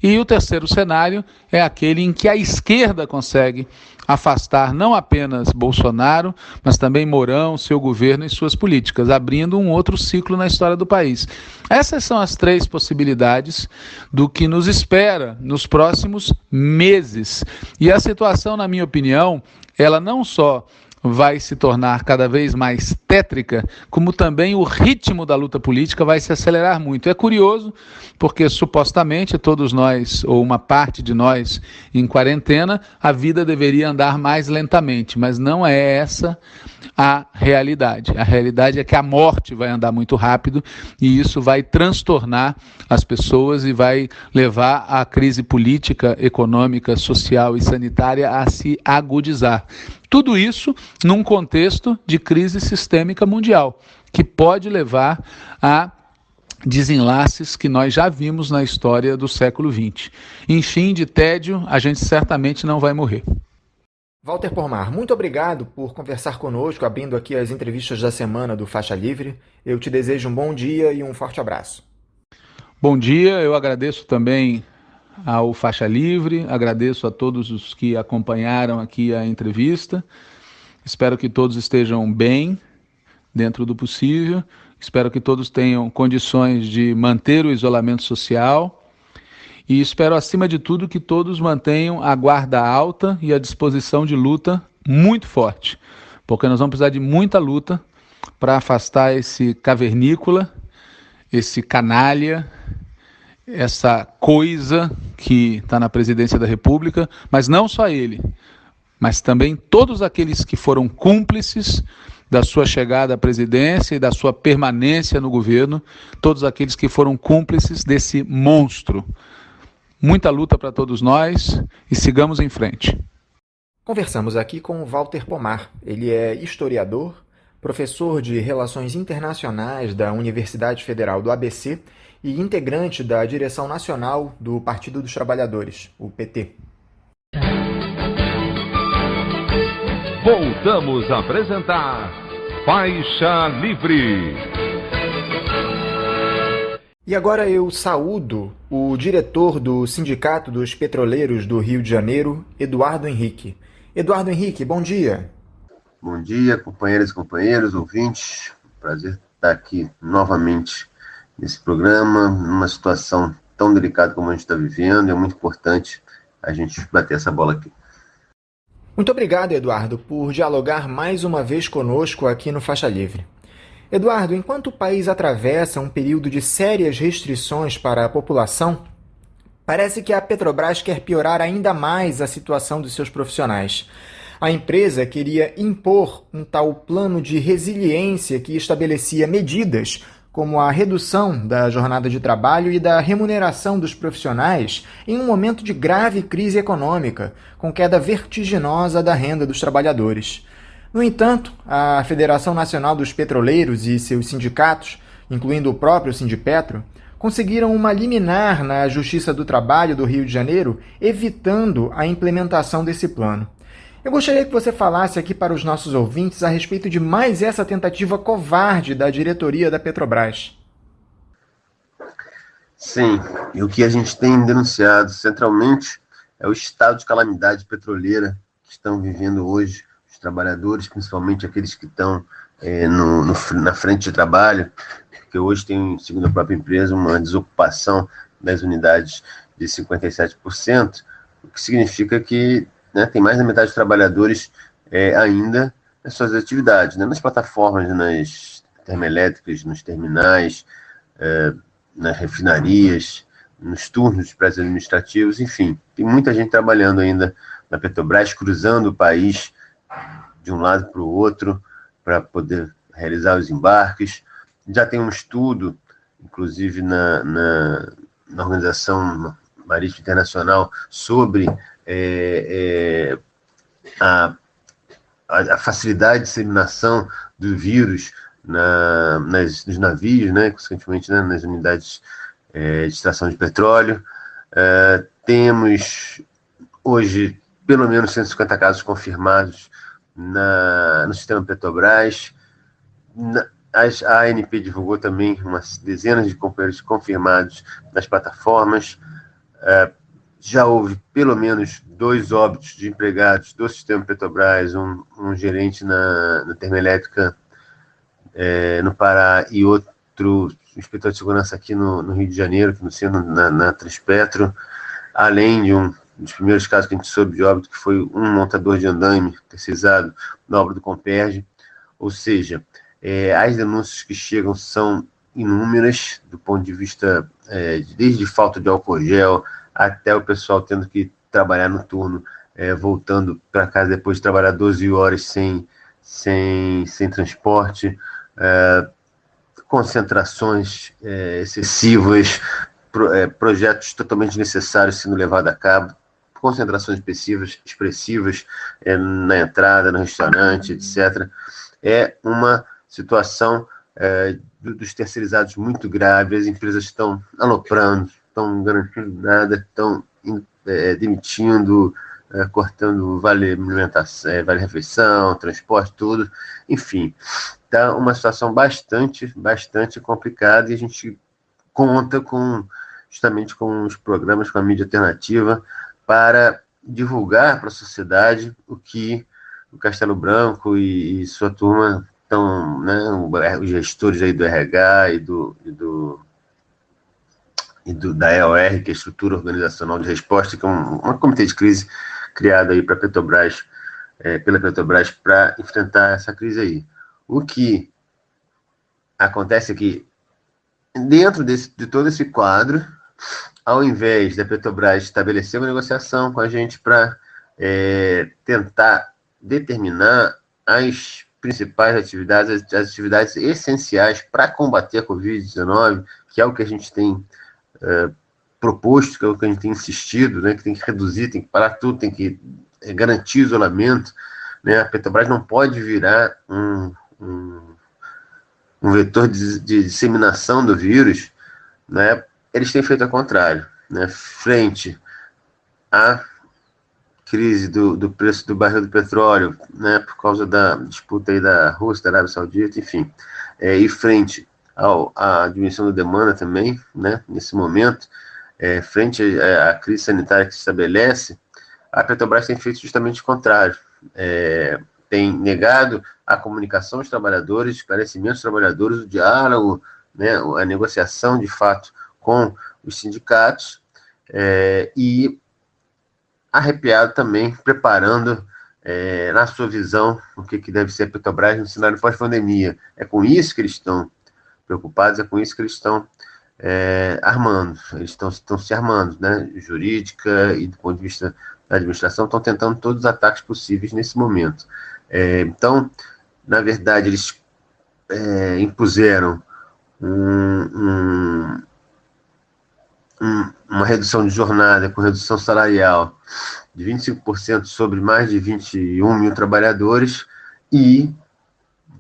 E o terceiro cenário é aquele em que a esquerda consegue afastar não apenas Bolsonaro, mas também Mourão, seu governo e suas políticas, abrindo um outro ciclo na história do país. Essas são as 3 possibilidades do que nos espera nos próximos meses. E a situação, na minha opinião, ela não só vai se tornar cada vez mais tétrica, como também o ritmo da luta política vai se acelerar muito. É curioso, porque supostamente todos nós, ou uma parte de nós, em quarentena, a vida deveria andar mais lentamente, mas não é essa a realidade. A realidade é que a morte vai andar muito rápido e isso vai transtornar as pessoas e vai levar a crise política, econômica, social e sanitária a se agudizar. Tudo isso num contexto de crise sistêmica mundial, que pode levar a desenlaces que nós já vimos na história do século XX. Enfim, de tédio, a gente certamente não vai morrer. Walter Pomar, muito obrigado por conversar conosco, abrindo aqui as entrevistas da semana do Faixa Livre. Eu te desejo um bom dia e um forte abraço. Bom dia, eu agradeço também ao Faixa Livre, agradeço a todos os que acompanharam aqui a entrevista. Espero que todos estejam bem, dentro do possível. Espero que todos tenham condições de manter o isolamento social E espero, acima de tudo, que todos mantenham a guarda alta e a disposição de luta muito forte, porque nós vamos precisar de muita luta para afastar esse cavernícola, esse canalha, essa coisa que está na presidência da República, mas não só ele, mas também todos aqueles que foram cúmplices da sua chegada à presidência e da sua permanência no governo, todos aqueles que foram cúmplices desse monstro. Muita luta para todos nós e sigamos em frente. Conversamos aqui com Walter Pomar. Ele é historiador, professor de Relações Internacionais da Universidade Federal do ABC e integrante da direção nacional do Partido dos Trabalhadores, o PT. Voltamos a apresentar Faixa Livre. E agora eu saúdo o diretor do Sindicato dos Petroleiros do Rio de Janeiro, Eduardo Henrique. Eduardo Henrique, bom dia. Bom dia, companheiras e companheiros, ouvintes. Prazer estar aqui novamente nesse programa, numa situação tão delicada como a gente está vivendo. É muito importante a gente bater essa bola aqui. Muito obrigado, Eduardo, por dialogar mais uma vez conosco aqui no Faixa Livre. Eduardo, enquanto o país atravessa um período de sérias restrições para a população, parece que a Petrobras quer piorar ainda mais a situação dos seus profissionais. A empresa queria impor um tal plano de resiliência que estabelecia medidas como a redução da jornada de trabalho e da remuneração dos profissionais em um momento de grave crise econômica, com queda vertiginosa da renda dos trabalhadores. No entanto, a Federação Nacional dos Petroleiros e seus sindicatos, incluindo o próprio Sindipetro, conseguiram uma liminar na Justiça do Trabalho do Rio de Janeiro, evitando a implementação desse plano. Eu gostaria que você falasse aqui para os nossos ouvintes a respeito de mais essa tentativa covarde da diretoria da Petrobras. Sim, e o que a gente tem denunciado centralmente é o estado de calamidade petroleira que estão vivendo hoje os trabalhadores, principalmente aqueles que estão na frente de trabalho, porque hoje tem, segundo a própria empresa, uma desocupação das unidades de 57%, o que significa que tem mais da metade dos trabalhadores ainda nas suas atividades, nas plataformas, nas termoelétricas, nos terminais, nas refinarias, nos turnos de prédios administrativos, enfim. Tem muita gente trabalhando ainda na Petrobras, cruzando o país de um lado para o outro, para poder realizar os embarques. Já tem um estudo, inclusive na Organização Marítima Internacional, sobre a facilidade de disseminação do vírus nos navios, consequentemente nas unidades de extração de petróleo. Temos hoje pelo menos 150 casos confirmados no sistema Petrobras. A ANP divulgou também umas dezenas de companheiros confirmados nas plataformas. Já houve pelo menos 2 óbitos de empregados do sistema Petrobras, um gerente na termoelétrica no Pará e outro inspetor de segurança aqui no Rio de Janeiro, aqui no centro, na Transpetro, além de um dos primeiros casos que a gente soube de óbito, que foi um montador de andaime terceirizado na obra do Comperj. Ou seja, as denúncias que chegam são inúmeras, do ponto de vista desde falta de álcool gel, até o pessoal tendo que trabalhar no turno, voltando para casa depois de trabalhar 12 horas sem transporte, concentrações excessivas, projetos totalmente necessários sendo levados a cabo, concentrações expressivas na entrada, no restaurante, etc. É uma situação dos terceirizados muito grave, as empresas estão aloprando, estão garantindo nada, estão demitindo, cortando vale alimentação, vale refeição, transporte, tudo, enfim, está uma situação bastante complicada e a gente conta justamente com os programas, com a mídia alternativa para divulgar para a sociedade o que o Castelo Branco e sua turma estão, os gestores aí do RH e da EOR, que é a Estrutura Organizacional de Resposta, que é um comitê de crise criado aí para Petrobras, pela Petrobras, para enfrentar essa crise aí. O que acontece é que, dentro de todo esse quadro, ao invés da Petrobras estabelecer uma negociação com a gente para tentar determinar as principais atividades, as atividades essenciais para combater a Covid-19, que é o que a gente tem proposto, que é o que a gente tem insistido, né, que tem que reduzir, tem que parar tudo, tem que garantir isolamento, né? A Petrobras não pode virar um vetor de disseminação do vírus, né? Eles têm feito ao contrário, né? Frente à crise do preço do barril do petróleo, né, por causa da disputa aí da Rússia, da Arábia Saudita, enfim, e frente à diminuição da demanda também, né, nesse momento, frente à crise sanitária que se estabelece, a Petrobras tem feito justamente o contrário, tem negado a comunicação dos trabalhadores, esclarecimento dos trabalhadores, o diálogo, né, a negociação de fato com os sindicatos, e arrepiado também, preparando, na sua visão, o que deve ser a Petrobras no cenário pós-pandemia. É com isso que eles estão preocupados, é com isso que eles estão armando. Eles estão se armando, né? Jurídica e do ponto de vista da administração, estão tentando todos os ataques possíveis nesse momento. Então, na verdade, eles impuseram uma redução de jornada com redução salarial de 25% sobre mais de 21 mil trabalhadores, e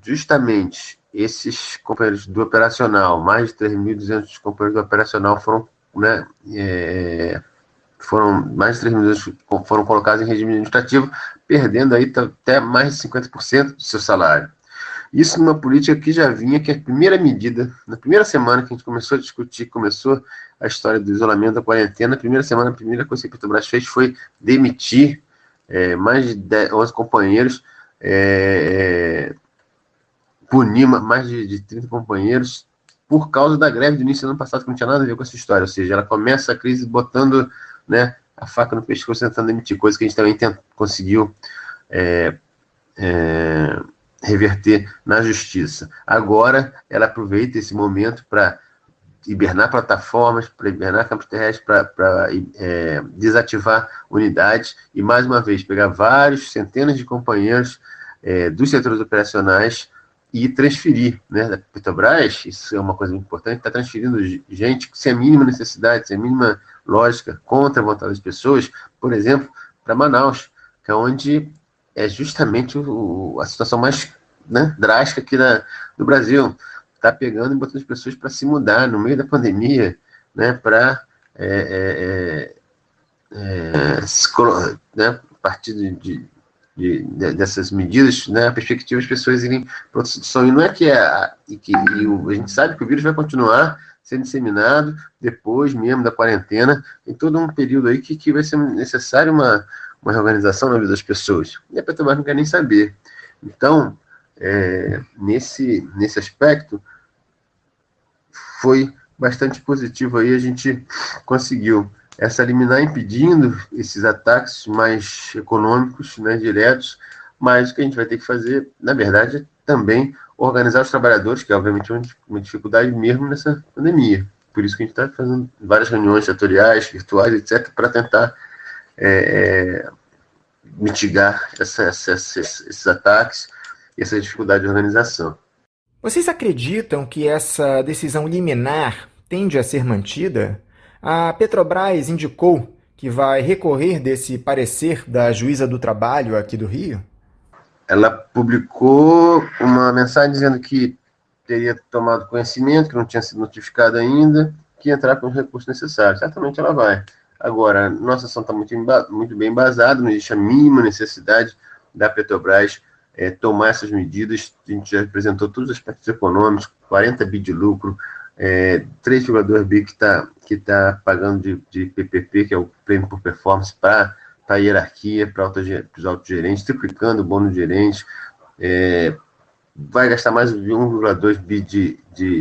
justamente esses companheiros do operacional, mais de 3.200 companheiros do operacional foram, né, mais de 3.200 foram colocados em regime administrativo, perdendo aí até mais de 50% do seu salário. Isso numa política que já vinha, que a primeira medida, na primeira semana que a gente começou a discutir, começou a história do isolamento, da quarentena, na primeira semana, a primeira coisa que a Petrobras fez foi demitir mais de 11 companheiros, punir mais de 30 companheiros por causa da greve do início do ano passado, que não tinha nada a ver com essa história. Ou seja, ela começa a crise botando, né, a faca no pescoço, tentando demitir, coisa que a gente também conseguiu reverter na justiça. Agora, ela aproveita esse momento para hibernar plataformas, para hibernar campos terrestres, para desativar unidades e, mais uma vez, pegar vários, centenas de companheiros dos setores operacionais e transferir, né, da Petrobras. Isso é uma coisa muito importante, está transferindo gente sem a mínima necessidade, sem a mínima lógica, contra a vontade das pessoas, por exemplo, para Manaus, que é onde é justamente a situação mais, né, drástica aqui do Brasil. Está pegando e botando as pessoas para se mudar no meio da pandemia, né, para né, a partir dessas medidas, né, a perspectiva das pessoas irem para outra situação. E não é que a gente sabe que o vírus vai continuar sendo disseminado depois mesmo da quarentena, em todo um período aí que vai ser necessário uma reorganização na vida das pessoas. E a Petrobras não quer nem saber. Então, nesse aspecto, foi bastante positivo aí, a gente conseguiu essa liminar impedindo esses ataques mais econômicos, né, diretos, mas o que a gente vai ter que fazer, na verdade, é também organizar os trabalhadores, que é obviamente uma dificuldade mesmo nessa pandemia. Por isso que a gente está fazendo várias reuniões setoriais, virtuais, etc., para tentar mitigar esses ataques e essa dificuldade de organização. Vocês acreditam que essa decisão liminar tende a ser mantida? A Petrobras indicou que vai recorrer desse parecer da juíza do trabalho aqui do Rio? Ela publicou uma mensagem dizendo que teria tomado conhecimento, que não tinha sido notificado ainda, que ia entrar com os recursos necessários. Certamente ela vai. Agora, nossa ação está muito bem embasada, não existe a mínima necessidade da Petrobras tomar essas medidas. A gente já apresentou todos os aspectos econômicos, 40 bi de lucro, 3,2 bi que tá pagando de PPP, que é o prêmio por performance, para a hierarquia, para os altos gerentes, triplicando o bônus de gerente, vai gastar mais de 1,2 bi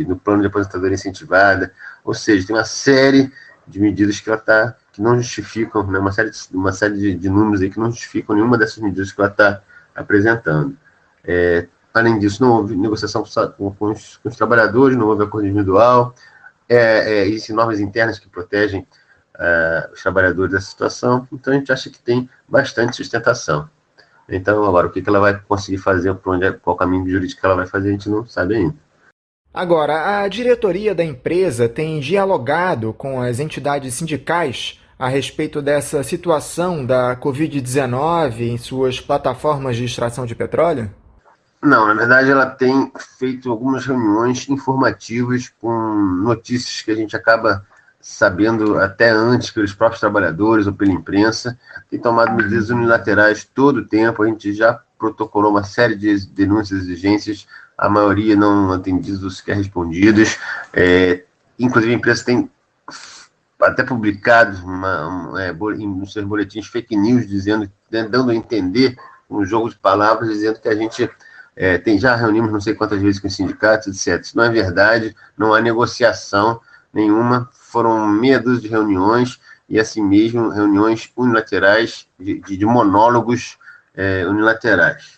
no plano de aposentadoria incentivada, Ou seja, tem uma série de medidas que não justificam, né, uma série de números aí que não justificam nenhuma dessas medidas que ela está apresentando. Além disso, não houve negociação com os trabalhadores, não houve acordo individual, existem normas internas que protegem os trabalhadores dessa situação, então a gente acha que tem bastante sustentação. Então, agora, o que ela vai conseguir fazer, qual caminho jurídico que ela vai fazer, a gente não sabe ainda. Agora, a diretoria da empresa tem dialogado com as entidades sindicais a respeito dessa situação da Covid-19 em suas plataformas de extração de petróleo? Não, na verdade ela tem feito algumas reuniões informativas com notícias que a gente acaba sabendo até antes pelos próprios trabalhadores ou pela imprensa, tem tomado medidas unilaterais todo o tempo, a gente já protocolou uma série de denúncias e exigências, a maioria não atendidas ou sequer respondidas, inclusive a imprensa tem até publicado nos seus boletins fake news, dando a entender, um jogo de palavras, dizendo que a gente já reunimos não sei quantas vezes com os sindicatos, etc. Isso não é verdade, não há negociação nenhuma, foram meia dúzia de reuniões, e assim mesmo, reuniões unilaterais, de monólogos unilaterais.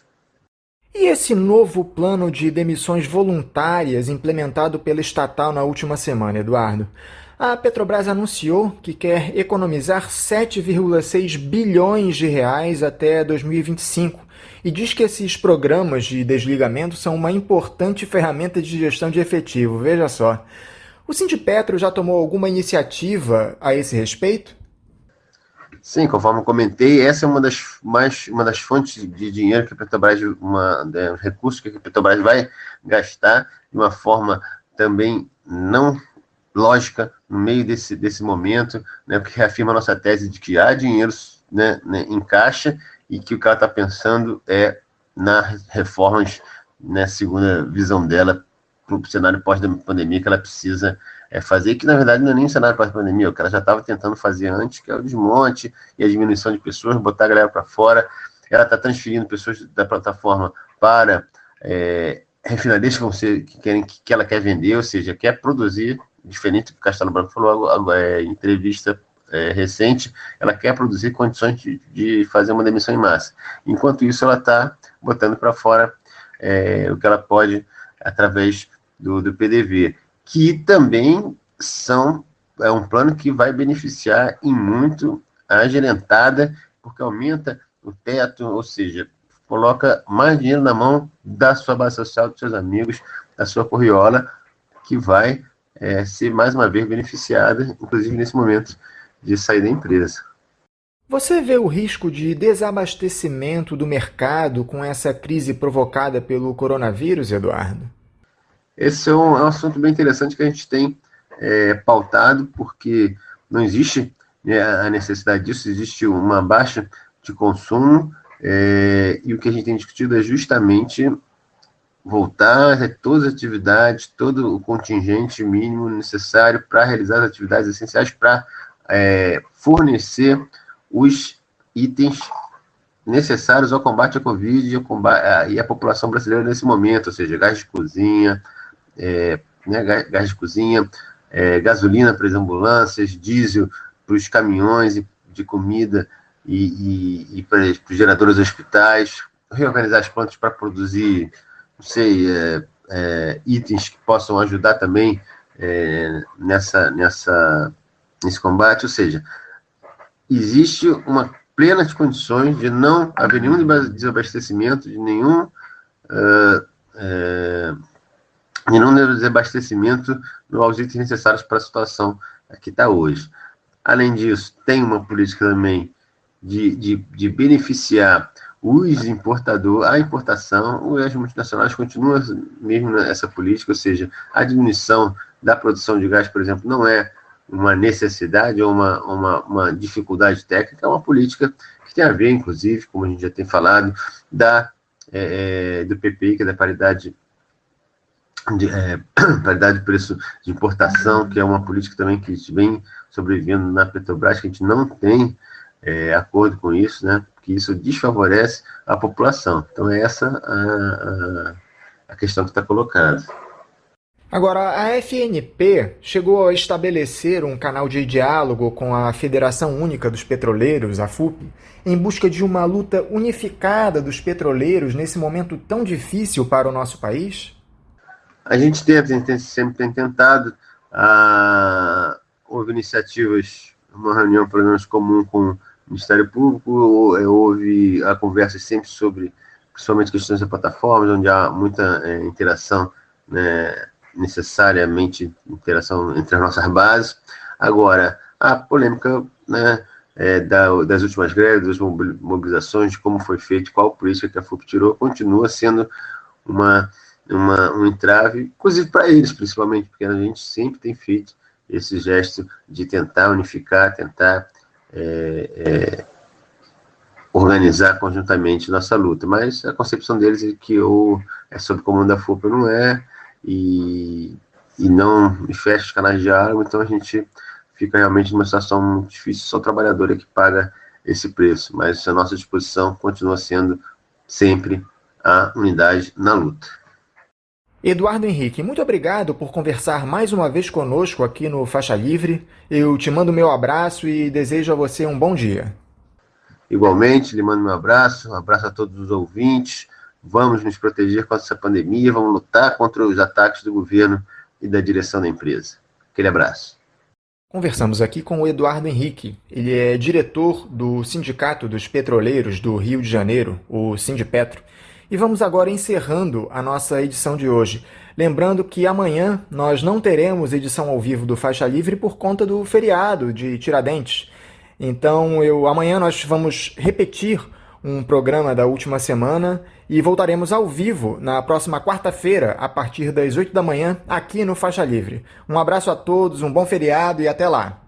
E esse novo plano de demissões voluntárias implementado pela estatal na última semana, Eduardo? A Petrobras anunciou que quer economizar 7,6 bilhões de reais até 2025 e diz que esses programas de desligamento são uma importante ferramenta de gestão de efetivo. Veja só. O Sindipetro já tomou alguma iniciativa a esse respeito? Sim, conforme eu comentei, essa é uma das fontes de dinheiro que a Petrobras, recursos que a Petrobras vai gastar de uma forma também não lógica no meio desse momento, né, porque reafirma a nossa tese de que há dinheiro, né, em caixa, e que o que ela está pensando é nas reformas, né, segundo a visão dela, para o cenário pós-pandemia que ela precisa fazer, que na verdade não é nem o cenário pós-pandemia, o que ela já estava tentando fazer antes, que é o desmonte e a diminuição de pessoas, botar a galera para fora. Ela está transferindo pessoas da plataforma para refinarias que ela quer vender, ou seja, quer produzir, diferente do que o Castelo Branco falou em entrevista recente, ela quer produzir condições de fazer uma demissão em massa. Enquanto isso, ela está botando para fora o que ela pode através do PDV, que também é um plano que vai beneficiar em muito a gerentada, porque aumenta o teto, ou seja, coloca mais dinheiro na mão da sua base social, dos seus amigos, da sua corriola, que vai ser mais uma vez beneficiada, inclusive nesse momento de sair da empresa. Você vê o risco de desabastecimento do mercado com essa crise provocada pelo coronavírus, Eduardo? Esse é um assunto bem interessante que a gente tem pautado, porque não existe a necessidade disso, existe uma baixa de consumo, e o que a gente tem discutido é justamente voltar a todas as atividades, todo o contingente mínimo necessário para realizar as atividades essenciais para fornecer os itens necessários ao combate à Covid e à população brasileira nesse momento, ou seja, gás de cozinha, gasolina para as ambulâncias, diesel para os caminhões de comida e para os geradores dos hospitais, reorganizar as plantas para produzir, não sei, itens que possam ajudar também nesse combate, ou seja, existe uma plena de condições de não haver nenhum desabastecimento, de nenhum desabastecimento aos itens necessários para a situação que está hoje. Além disso, tem uma política também de beneficiar os importadores, a importação, as multinacionais continuam mesmo nessa política, ou seja, a diminuição da produção de gás, por exemplo, não é uma necessidade ou uma dificuldade técnica, é uma política que tem a ver, inclusive, como a gente já tem falado, do PPI, que é da paridade de preço de importação, que é uma política também que vem sobrevivendo na Petrobras, que a gente não tem acordo com isso, né? Que isso desfavorece a população. Então é essa a questão que está colocada. Agora, a FNP chegou a estabelecer um canal de diálogo com a Federação Única dos Petroleiros, a FUP, em busca de uma luta unificada dos petroleiros nesse momento tão difícil para o nosso país? A gente sempre tem tentado. Houve iniciativas, uma reunião, pelo menos, comum com o Ministério Público, houve a conversa sempre sobre, principalmente, questões de plataformas, onde há muita interação, né, necessariamente interação entre as nossas bases. Agora, a polêmica, né, das últimas greves, das mobilizações, de como foi feito, qual política que a FUP tirou, continua sendo um entrave, inclusive para eles, principalmente, porque a gente sempre tem feito esse gesto de tentar unificar, tentar organizar conjuntamente nossa luta, mas a concepção deles é que ou é sob comando da FUP ou não é, e não fecha os canais de diálogo, então a gente fica realmente numa situação muito difícil, só o trabalhador é que paga esse preço, mas a nossa disposição continua sendo sempre a unidade na luta. Eduardo Henrique, muito obrigado por conversar mais uma vez conosco aqui no Faixa Livre. Eu te mando meu abraço e desejo a você um bom dia. Igualmente, lhe mando meu abraço, um abraço a todos os ouvintes. Vamos nos proteger contra essa pandemia, vamos lutar contra os ataques do governo e da direção da empresa. Aquele abraço. Conversamos aqui com o Eduardo Henrique. Ele é diretor do Sindicato dos Petroleiros do Rio de Janeiro, o Sindipetro. E vamos agora encerrando a nossa edição de hoje. Lembrando que amanhã nós não teremos edição ao vivo do Faixa Livre por conta do feriado de Tiradentes. Então, amanhã nós vamos repetir um programa da última semana e voltaremos ao vivo na próxima quarta-feira, a partir das 8 da manhã, aqui no Faixa Livre. Um abraço a todos, um bom feriado e até lá!